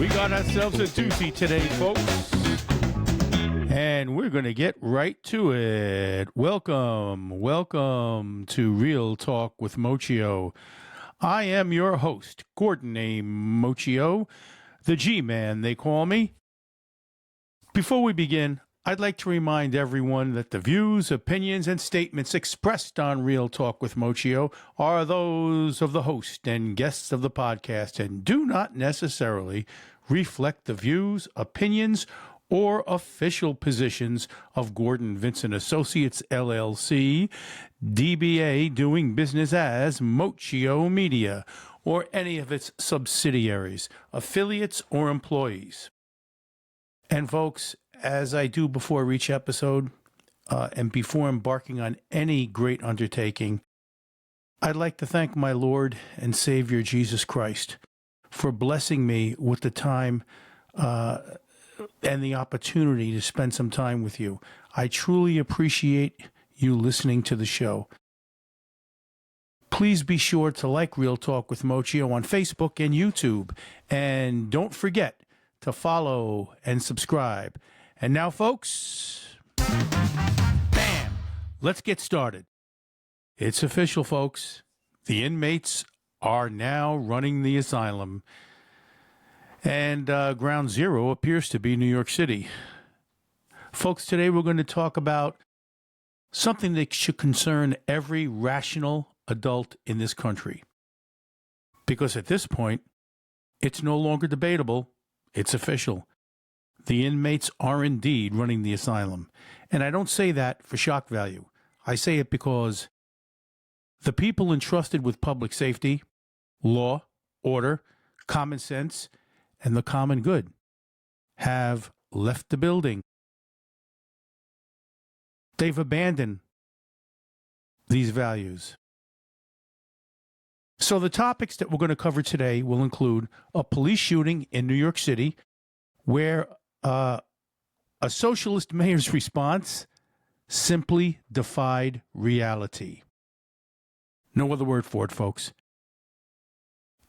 We got ourselves a doozy today, folks. And we're going to get right to it. Welcome to Real Talk with Mochio. I am your host, Gordon A. Mochio, the G-Man, they call me. Before we begin, I'd like to remind everyone that the views, opinions, and statements expressed on Real Talk with Mochio are those of the host and guests of the podcast and do not necessarily reflect the views, opinions, or official positions of Gordon Vincent Associates, LLC, DBA doing business as Mochio Media, or any of its subsidiaries, affiliates, or employees. And folks, as I do before each episode, and before embarking on any great undertaking, I'd like to thank my Lord and Savior Jesus Christ for blessing me with the time and the opportunity to spend some time with you. I truly appreciate you listening to the show. Please be sure to like Real Talk with Mochio on Facebook and YouTube. And don't forget to follow and subscribe. And now, folks, bam, let's get started. It's official, folks. The inmates are now running the asylum. And ground zero appears to be New York City. Folks, today we're going to talk about something that should concern every rational adult in this country. Because at this point, it's no longer debatable. It's official. The inmates are indeed running the asylum. And I don't say that for shock value. I say it because the people entrusted with public safety, law, order, common sense, and the common good have left the building. They've abandoned these values. So the topics that we're going to cover today will include a police shooting in New York City where a socialist mayor's response simply defied reality. No other word for it, folks.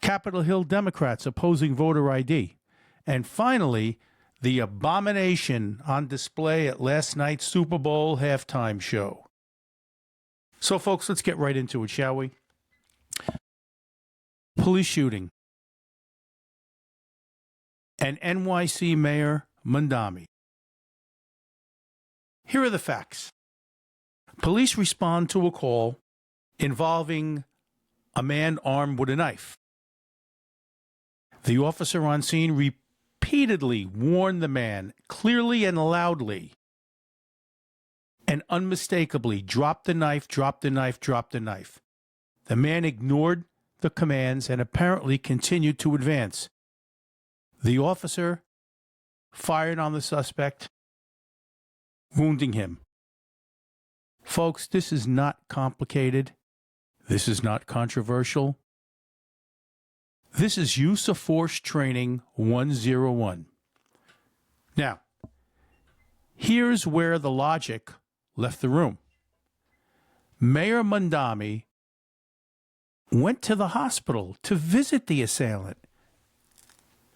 Capitol Hill Democrats opposing voter ID. And finally, the abomination on display at last night's Super Bowl halftime show. So, folks, let's get right into it, shall we? Police shooting. And NYC Mayor Mamdani. Here are the facts. Police respond to a call involving a man armed with a knife. The officer on scene repeatedly warned the man clearly and loudly and unmistakably, drop the knife, drop the knife, drop the knife. The man ignored the commands and apparently continued to advance. The officer fired on the suspect, wounding him. Folks, this is not complicated. This is not controversial. This is use of force training 101. Now, here's where the logic left the room. Mayor Mamdani went to the hospital to visit the assailant.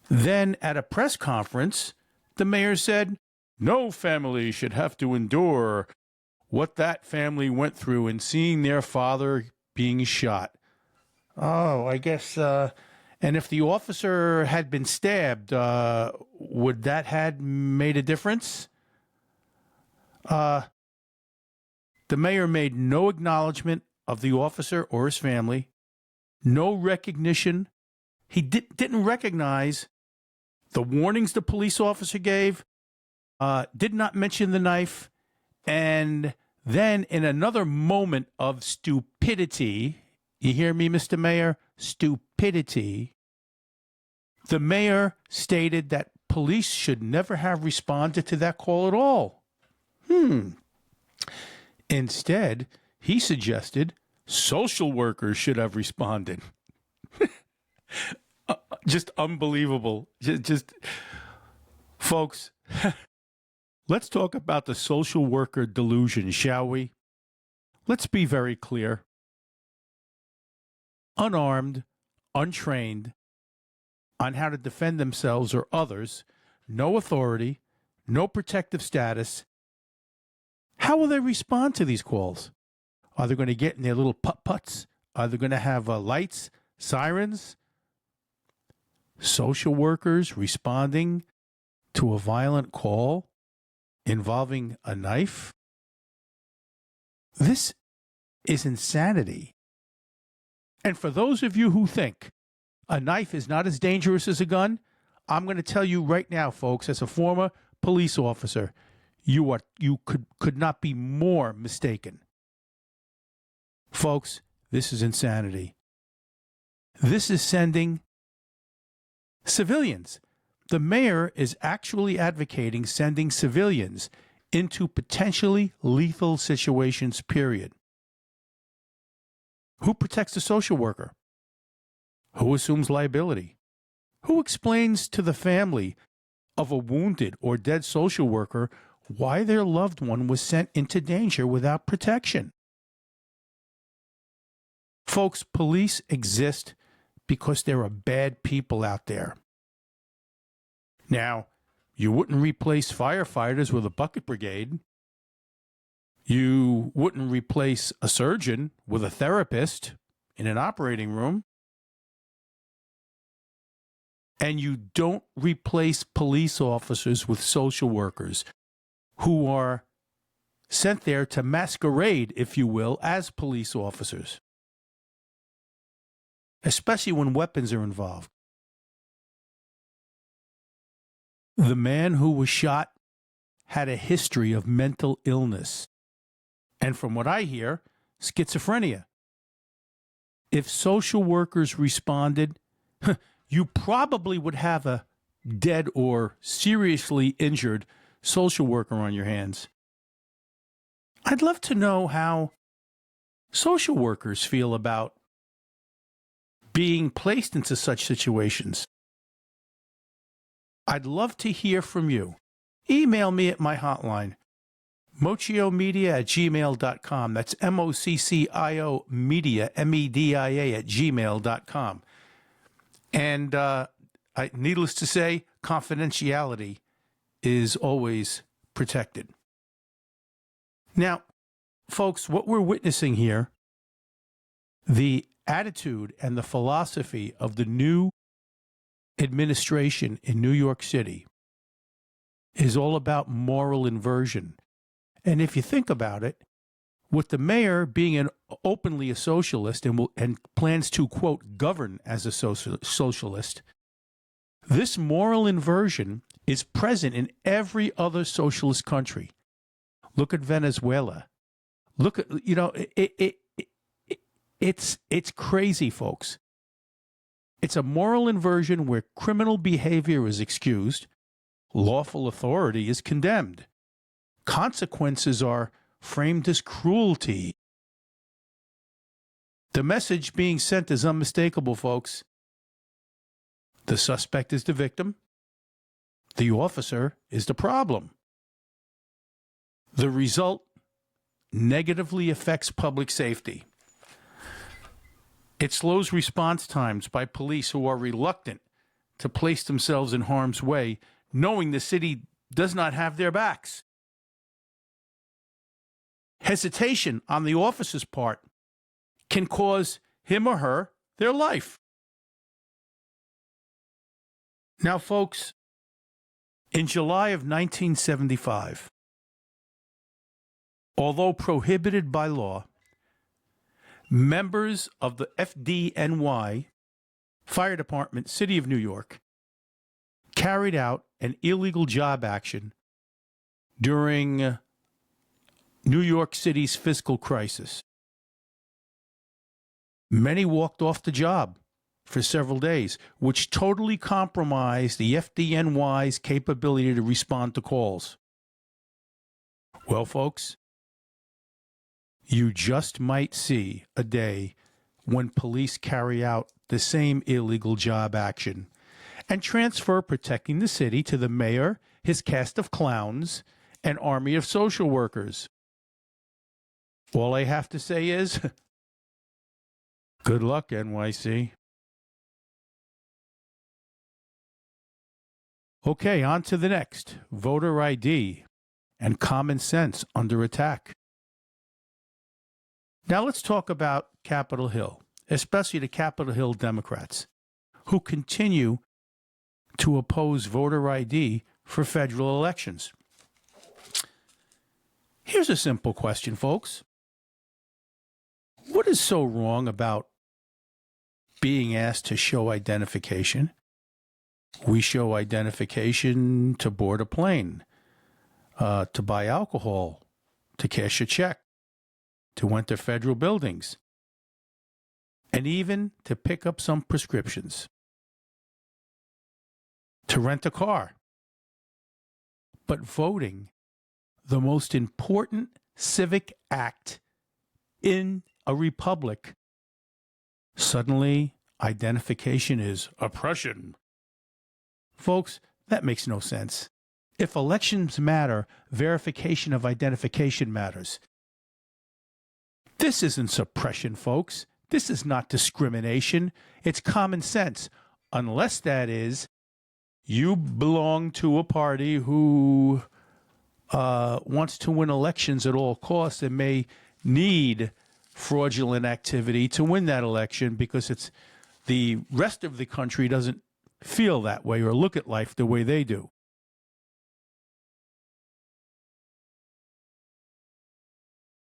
Then at a press conference, the mayor said, no family should have to endure what that family went through in seeing their father being shot. Oh, I guess, and if the officer had been stabbed, would that had made a difference? The mayor made no acknowledgement of the officer or his family, no recognition. He didn't recognize the warnings the police officer gave, did not mention the knife, and then in another moment of stupidity, you hear me, Mr. Mayor? Stupidity. The mayor stated that police should never have responded to that call at all. Instead, he suggested social workers should have responded. Just unbelievable. Just folks, let's talk about the social worker delusion, shall we? Let's be very clear. Unarmed, untrained, on how to defend themselves or others, no authority, no protective status, how will they respond to these calls? Are they going to get in their little putt-putts? Are they going to have lights, sirens? Social workers responding to a violent call involving a knife? This is insanity. And for those of you who think a knife is not as dangerous as a gun, I'm going to tell you right now, folks, as a former police officer, you could not be more mistaken. Folks, this is insanity. This is sending civilians. The mayor is actually advocating sending civilians into potentially lethal situations, period. Who protects the social worker? Who assumes liability? Who explains to the family of a wounded or dead social worker why their loved one was sent into danger without protection? Folks, police exist because there are bad people out there. Now, you wouldn't replace firefighters with a bucket brigade. You wouldn't replace a surgeon with a therapist in an operating room. And you don't replace police officers with social workers who are sent there to masquerade, if you will, as police officers, especially when weapons are involved. The man who was shot had a history of mental illness, and from what I hear, schizophrenia. If social workers responded, you probably would have a dead or seriously injured social worker on your hands. I'd love to know how social workers feel about being placed into such situations. I'd love to hear from you. Email me at my hotline, mocciomedia@gmail.com. That's MOCCIO media, MEDIA @gmail.com. And needless to say, confidentiality is always protected. Now, folks, what we're witnessing here, the attitude and the philosophy of the new administration in New York City is all about moral inversion. And if you think about it, with the mayor being openly a socialist and plans to, quote, govern as a socialist, this moral inversion is present in every other socialist country. Look at Venezuela. Look at, it's crazy, folks. It's a moral inversion where criminal behavior is excused, lawful authority is condemned. Consequences are framed as cruelty. The message being sent is unmistakable, folks. The suspect is the victim. The officer is the problem. The result negatively affects public safety. It slows response times by police who are reluctant to place themselves in harm's way, knowing the city does not have their backs. Hesitation on the officer's part can cause him or her their life. Now, folks, in July of 1975, although prohibited by law, members of the FDNY Fire Department, City of New York, carried out an illegal job action during New York City's fiscal crisis. Many walked off the job for several days, which totally compromised the FDNY's capability to respond to calls. Well, folks, you just might see a day when police carry out the same illegal job action and transfer protecting the city to the mayor, his cast of clowns, and army of social workers. All I have to say is, good luck, NYC. Okay, on to the next. Voter ID and common sense under attack. Now let's talk about Capitol Hill, especially the Capitol Hill Democrats, who continue to oppose voter ID for federal elections. Here's a simple question, folks. What is so wrong about being asked to show identification? We show identification to board a plane, to buy alcohol, to cash a check, to enter federal buildings, and even to pick up some prescriptions, to rent a car. But voting, the most important civic act in a republic, suddenly identification is oppression. Folks, that makes no sense. If elections matter, verification of identification matters. This isn't suppression, folks. This is not discrimination. It's common sense, unless that is you belong to a party who wants to win elections at all costs and may need fraudulent activity to win that election because it's the rest of the country doesn't feel that way or look at life the way they do.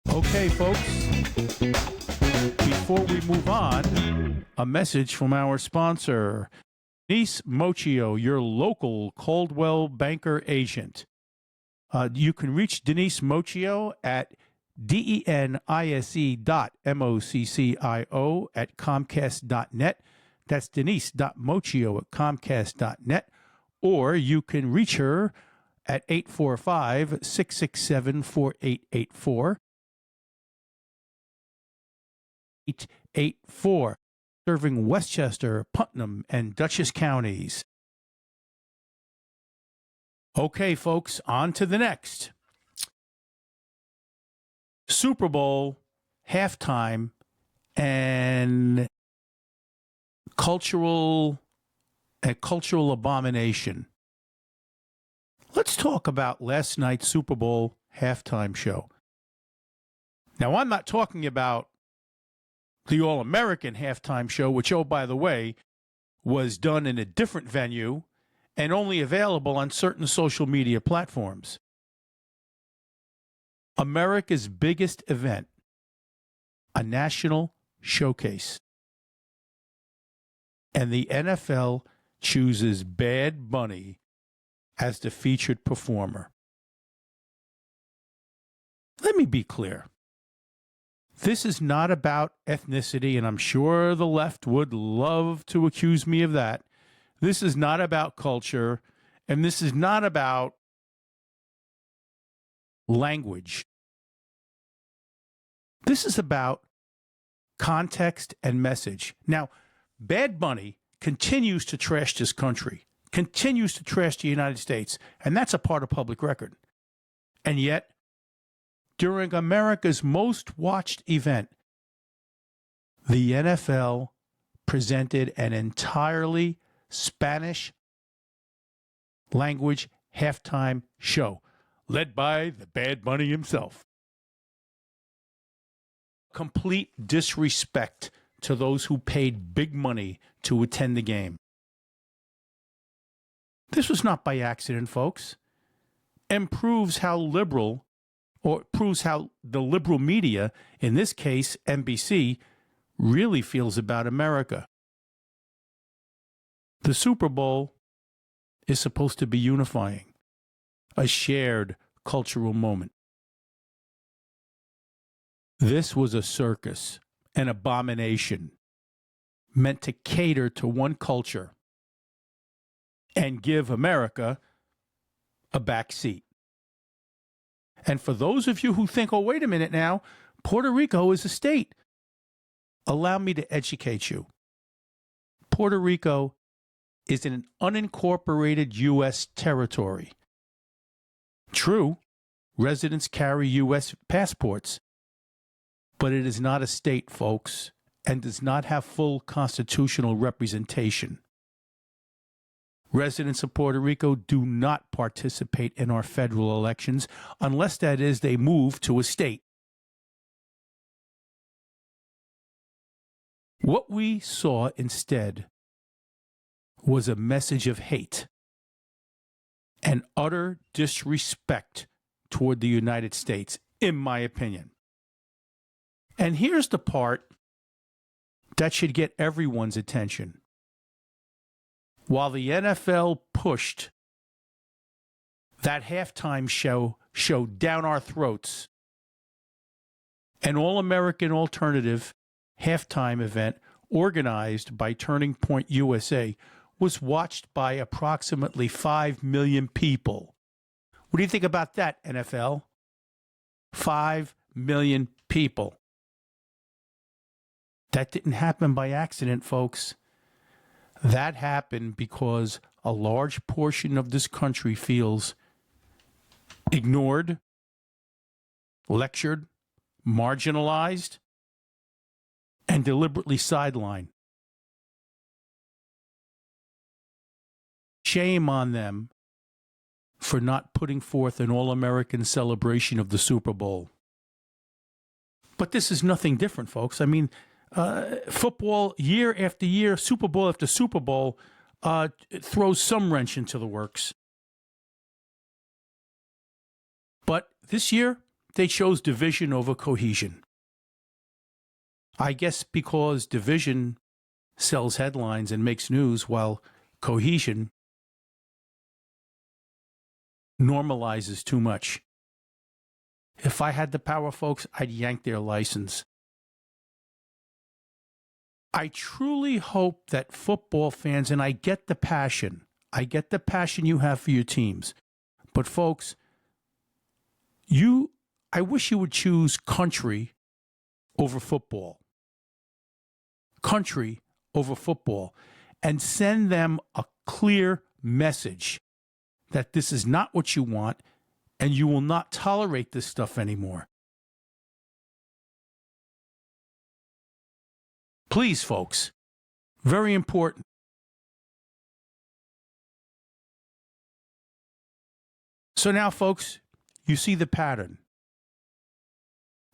Okay, folks, before we move on, a message from our sponsor, Denise Mochio, your local Coldwell Banker agent. You can reach Denise Mochio at denise.moccio@comcast.net. That's denise.mochio@comcast.net. Or you can reach her at 845-667-4884. 884, serving Westchester, Putnam, and Dutchess counties. Okay, folks, on to the next. Super Bowl, halftime, and cultural abomination. Let's talk about last night's Super Bowl halftime show. Now, I'm not talking about the All-American halftime show, which, oh, by the way, was done in a different venue and only available on certain social media platforms. America's biggest event, a national showcase. And the NFL chooses Bad Bunny as the featured performer. Let me be clear. This is not about ethnicity, and I'm sure the left would love to accuse me of that. This is not about culture, and this is not about language. This is about context and message. Now, Bad Bunny continues to trash this country, continues to trash the United States, and that's a part of public record. And yet, during America's most watched event, the NFL presented an entirely Spanish language halftime show, led by the Bad Bunny himself. Complete disrespect to those who paid big money to attend the game. This was not by accident, folks, and proves how the liberal media, in this case NBC, really feels about America. The Super Bowl is supposed to be unifying, a shared cultural moment. This was a circus, an abomination, meant to cater to one culture and give America a back seat. And for those of you who think, oh, wait a minute now, Puerto Rico is a state. Allow me to educate you. Puerto Rico is an unincorporated U.S. territory. True, residents carry U.S. passports, but it is not a state, folks, and does not have full constitutional representation. Residents of Puerto Rico do not participate in our federal elections unless, that is, they move to a state. What we saw instead was a message of hate and utter disrespect toward the United States, in my opinion. And here's the part that should get everyone's attention. While the NFL pushed that halftime show down our throats, an all-American alternative halftime event organized by Turning Point USA was watched by approximately 5 million people. What do you think about that, NFL? 5 million people. That didn't happen by accident, folks. That happened because a large portion of this country feels ignored, lectured, marginalized, and deliberately sidelined. Shame on them for not putting forth an all-American celebration of the Super Bowl. But this is nothing different, folks. I mean, football, year after year, Super Bowl after Super Bowl, throws some wrench into the works. But this year, they chose division over cohesion. I guess because division sells headlines and makes news, while cohesion normalizes too much. If I had the power, folks, I'd yank their license. I truly hope that football fans, and I get the passion you have for your teams, but folks, I wish you would choose country over football. Country over football, and send them a clear message that this is not what you want and you will not tolerate this stuff anymore. Please, folks, very important. So now, folks, you see the pattern.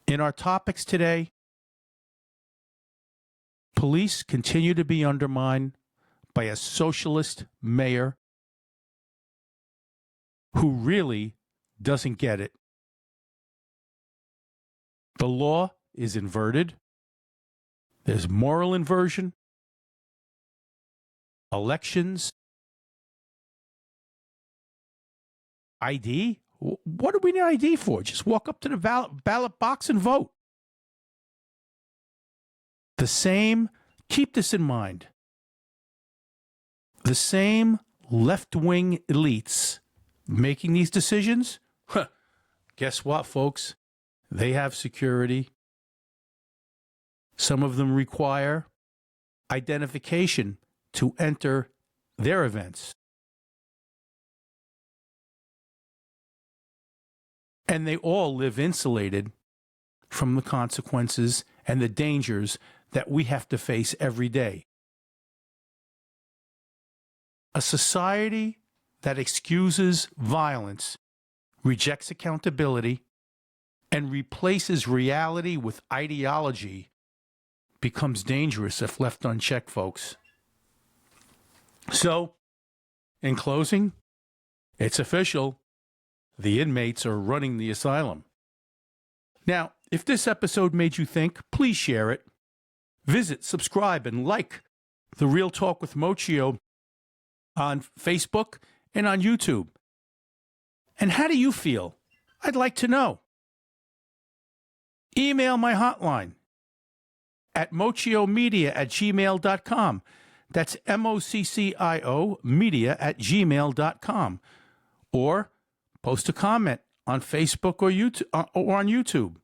In our topics today, police continue to be undermined by a socialist mayor who really doesn't get it. The law is inverted. There's moral inversion. Elections. ID? What do we need ID for? Just walk up to the ballot box and vote. The same, keep this in mind, the same left-wing elites making these decisions, guess what, folks? They have security. Some of them require identification to enter their events. And they all live insulated from the consequences and the dangers that we have to face every day. A society that excuses violence, rejects accountability, and replaces reality with ideology becomes dangerous if left unchecked, folks. So, in closing, it's official. The inmates are running the asylum. Now, if this episode made you think, please share it. Visit, subscribe, and like The Real Talk with Mochio on Facebook and on YouTube. And how do you feel? I'd like to know. Email my hotline at mochiomedia@gmail.com. That's MOCCIO media@gmail.com. Or post a comment on Facebook or YouTube, or on YouTube.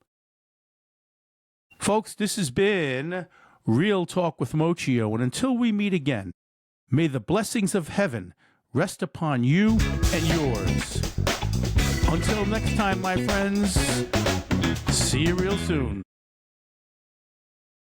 Folks, this has been Real Talk with Mochio, and until we meet again, may the blessings of heaven rest upon you and yours. Until next time, my friends, see you real soon.